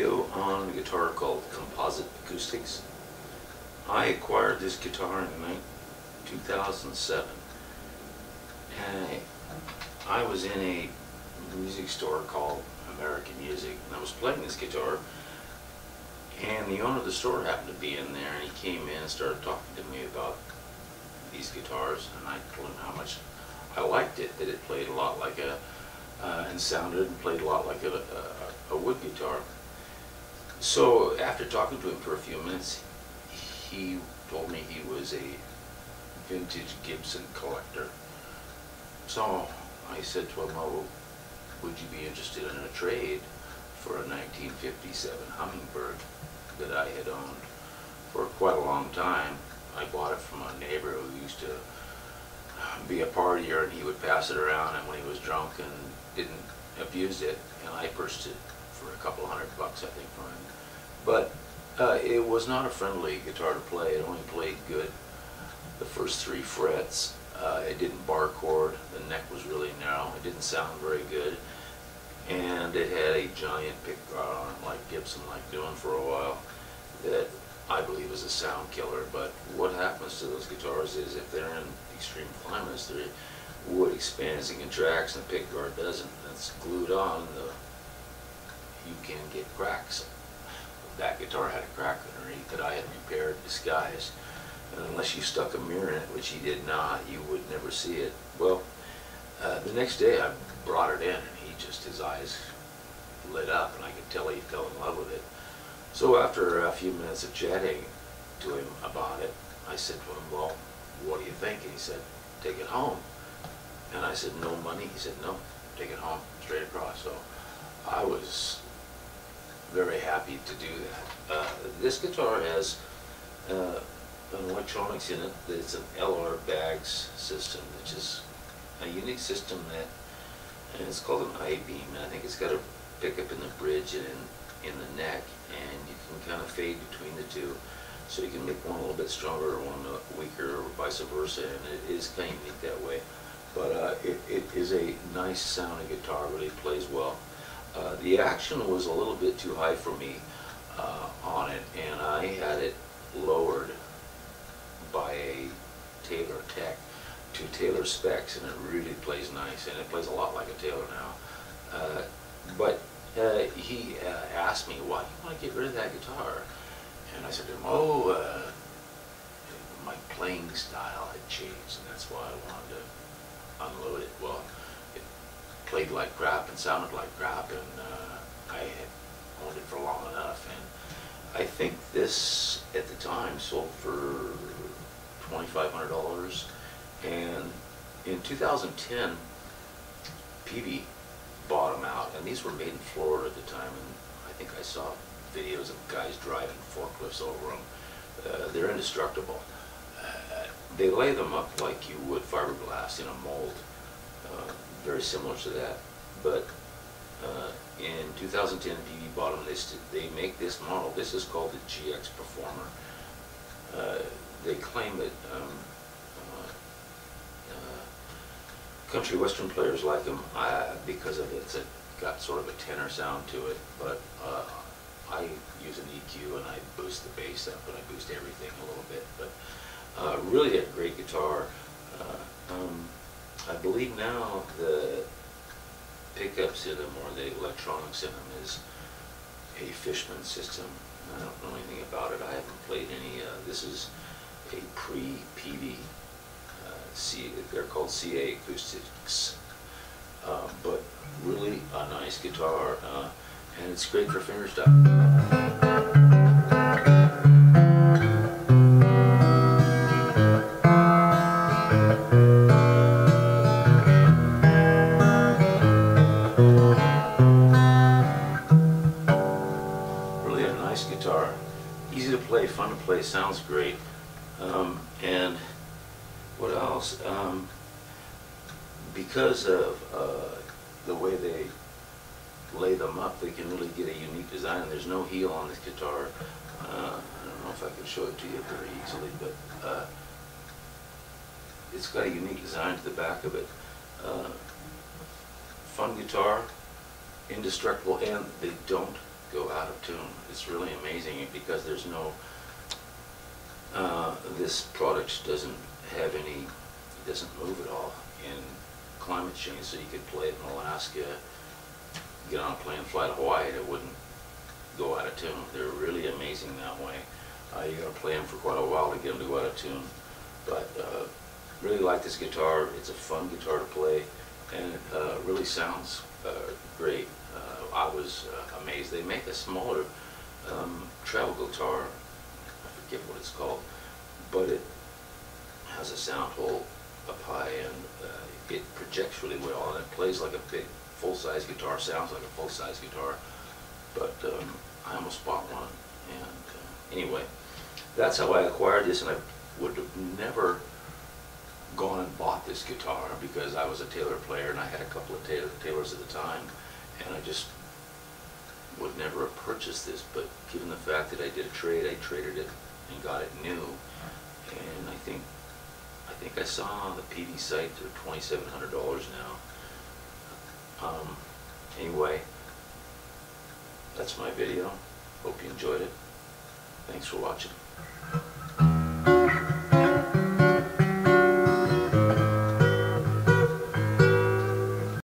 video on a guitar called Composite Acoustics. I acquired this guitar in 2007, and I was in a music store called American Music, and I was playing this guitar, and the owner of the store happened to be in there, and he came in and started talking to me about these guitars, and I told him how much I liked it, that it played a lot like and sounded and played a lot like a wood guitar. So after talking to him for a few minutes, he told me he was a vintage Gibson collector. So I said to him, well, would you be interested in a trade for a 1957 Hummingbird that I had owned for quite a long time? I bought it from a neighbor who used to be a partier, and he would pass it around, and when he was drunk and didn't abuse it, and I purchased it for a couple $100, I think, for him. But it was not a friendly guitar to play. It only played good the first 3 frets. It didn't bar chord. The neck was really narrow. It didn't sound very good, and it had a giant pickguard on it, like Gibson liked doing for a while, that I believe is a sound killer. But what happens to those guitars is, if they're in extreme climates, the wood expands and contracts, and the pickguard doesn't. It's glued on. You can get cracks. That guitar had a crack underneath that I had repaired, disguised, and unless you stuck a mirror in it, which he did not, you would never see it. Well, the next day I brought it in, and his eyes lit up, and I could tell he fell in love with it. So after a few minutes of chatting to him about it, I said to him, well, what do you think? And he said, take it home. And I said, no money? He said, no, take it home, straight across. So I was very happy to do that. This guitar has an electronics in it. It's an LR bags system, which is a unique system and it's called an I-beam. And I think it's got a pickup in the bridge and in the neck, and you can kind of fade between the two. So you can make one a little bit stronger or one weaker, or vice versa, and it is kind of unique that way. But it is a nice sounding guitar, really plays well. The action was a little bit too high for me on it, and I had it lowered by a Taylor Tech to Taylor specs, and it really plays nice, and it plays a lot like a Taylor now. But he asked me, why do you want to get rid of that guitar? And I said to him, oh, my playing style had changed, and that's why I wanted to unload it. Well, it played like crap and sounded like crap, and I had owned it for long enough. And I think this, at the time, sold for $2,500. And in 2010, PV bought them out, and these were made in Florida at the time, and I think I saw videos of guys driving forklifts over them. They're indestructible. They lay them up like you would fiberglass in a mold, very similar to that. But in 2010, PV bought them. They make this model. This is called the GX Performer. They claim that country western players like them because of it. It's got sort of a tenor sound to it, but I use an EQ, and I boost the bass up, and I boost everything a little bit. But really a great guitar. I believe now the pickups in them, or the electronics in them, is a Fishman system. I don't know anything about it. I haven't played any. This is a pre-PV. They're called CA Acoustics, but really a nice guitar, and it's great for fingerstyle. Really a nice guitar, easy to play, fun to play, sounds great, and what else? Because of the way they lay them up, they can really get a unique design. And there's no heel on this guitar. I don't know if I can show it to you very easily, but it's got a unique design to the back of it. Fun guitar, indestructible, and they don't go out of tune. It's really amazing because there's no, this product doesn't have any, it doesn't move at all in climate change, so you could play it in Alaska, get on a plane, fly to Hawaii, and it wouldn't go out of tune. They're really amazing that way. You gotta play them for quite a while to get them to go out of tune. But really like this guitar. It's a fun guitar to play, and it really sounds great. I was amazed. They make a smaller travel guitar. I forget what it's called, but it has a sound hole up high, and it projects really well, and it plays like a big full-size guitar. Sounds like a full-size guitar. But I almost bought one, and anyway, that's how I acquired this, and I would have never gone and bought this guitar because I was a Taylor player, and I had a couple of Taylors at the time, and I just would never have purchased this. But given the fact that I did a trade, I traded it and got it new, and I think I saw on the PD site they're $2,700 now. Anyway, that's my video. Hope you enjoyed it. Thanks for watching.